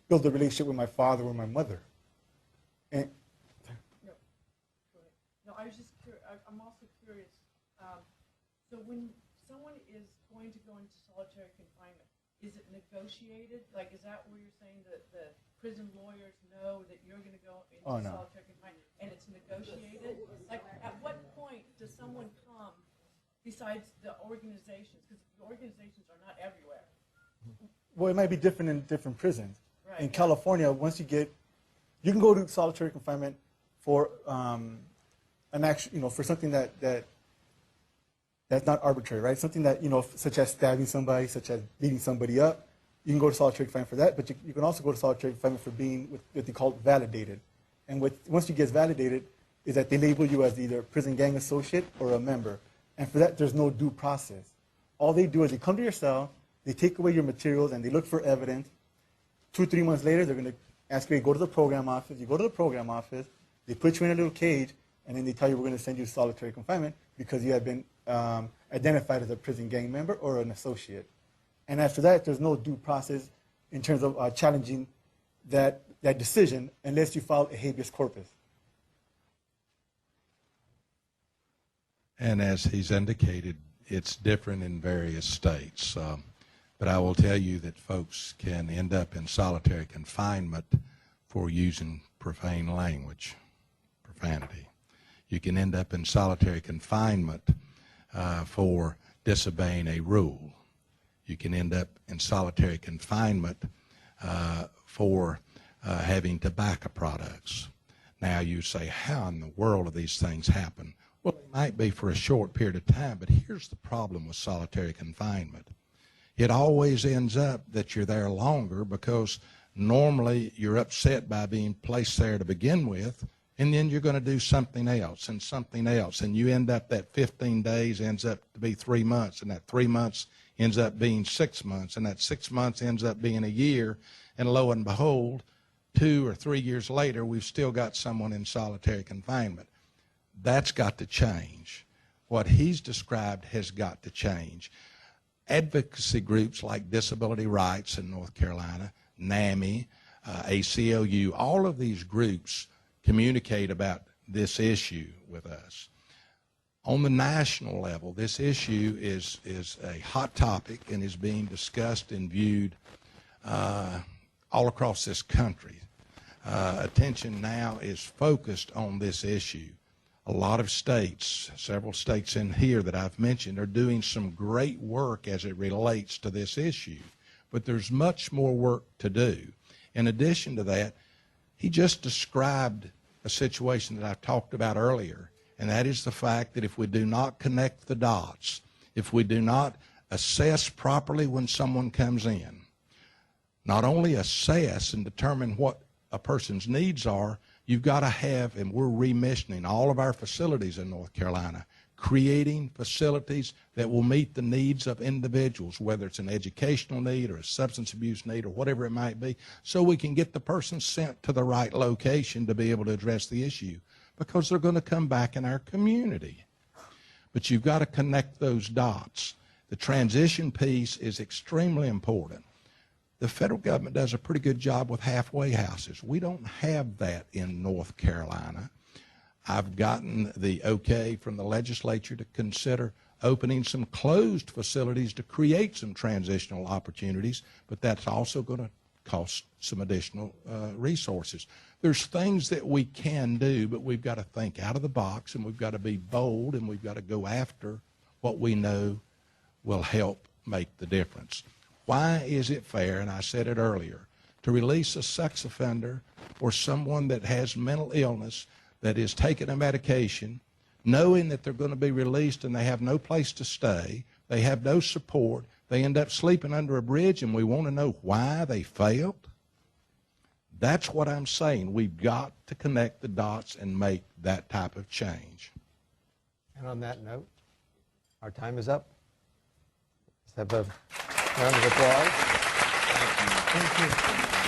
Speaker 5: build a relationship with my father or my mother. And
Speaker 10: no, I was just curious. I'm also curious. So when someone is going to go into solitary confinement, is it negotiated? Like, is that where you're saying that the prison lawyers know that you're going to go into solitary confinement, and it's negotiated? Like, at what point does someone come besides the organizations? Because the organizations are not everywhere.
Speaker 5: Well, it might be different in different prisons.
Speaker 10: Right.
Speaker 5: In California, once you can go to solitary confinement for an action, for something that's not arbitrary, right? Something that, such as stabbing somebody, such as beating somebody up. You can go to solitary confinement for that, but you can also go to solitary confinement for being what they call validated. And once you get validated, is that they label you as either a prison gang associate or a member. And for that, there's no due process. All they do is they come to your cell, they take away your materials, and they look for evidence. 2-3 months later, they're going to ask you to go to the program office. You go to the program office, they put you in a little cage, and then they tell you we're going to send you to solitary confinement because you have been identified as a prison gang member or an associate. And after that, there's no due process in terms of challenging that decision unless you file a habeas corpus.
Speaker 6: And as he's indicated, it's different in various states. But I will tell you that folks can end up in solitary confinement for using profane language, profanity. You can end up in solitary confinement for disobeying a rule. You can end up in solitary confinement for having tobacco products. Now you say, how in the world do these things happen? Well, it might be for a short period of time, but here's the problem with solitary confinement. It always ends up that you're there longer because normally you're upset by being placed there to begin with, and then you're going to do something else, and you end up that 15 days ends up to be 3 months, and that 3 months ends up being 6 months, and that 6 months ends up being a year, and lo and behold, 2 or 3 years later, we've still got someone in solitary confinement. That's got to change. What he's described has got to change. Advocacy groups like Disability Rights in North Carolina, NAMI, ACLU, all of these groups communicate about this issue with us. On the national level, this issue is a hot topic and is being discussed and viewed all across this country. Attention now is focused on this issue. A lot of states, several states in here that I've mentioned, are doing some great work as it relates to this issue. But there's much more work to do. In addition to that, he just described a situation that I talked about earlier, and that is the fact that if we do not connect the dots, if we do not assess properly when someone comes in, not only assess and determine what a person's needs are, you've got to have, and we're remissioning all of our facilities in North Carolina, creating facilities that will meet the needs of individuals, whether it's an educational need or a substance abuse need or whatever it might be, so we can get the person sent to the right location to be able to address the issue, because they're going to come back in our community. But you've got to connect those dots. The transition piece is extremely important. The federal government does a pretty good job with halfway houses. We don't have that in North Carolina. I've gotten the okay from the legislature to consider opening some closed facilities to create some transitional opportunities, but that's also going to cost some additional resources. There's things that we can do, but we've got to think out of the box, and we've got to be bold, and we've got to go after what we know will help make the difference. Why is it fair, and I said it earlier, to release a sex offender or someone that has mental illness that is taking a medication, knowing that they're going to be released and they have no place to stay, they have no support, they end up sleeping under a bridge, and we want to know why they failed? That's what I'm saying. We've got to connect the dots and make that type of change.
Speaker 4: And on that note, our time is up. Let's have a round of applause. Thank you.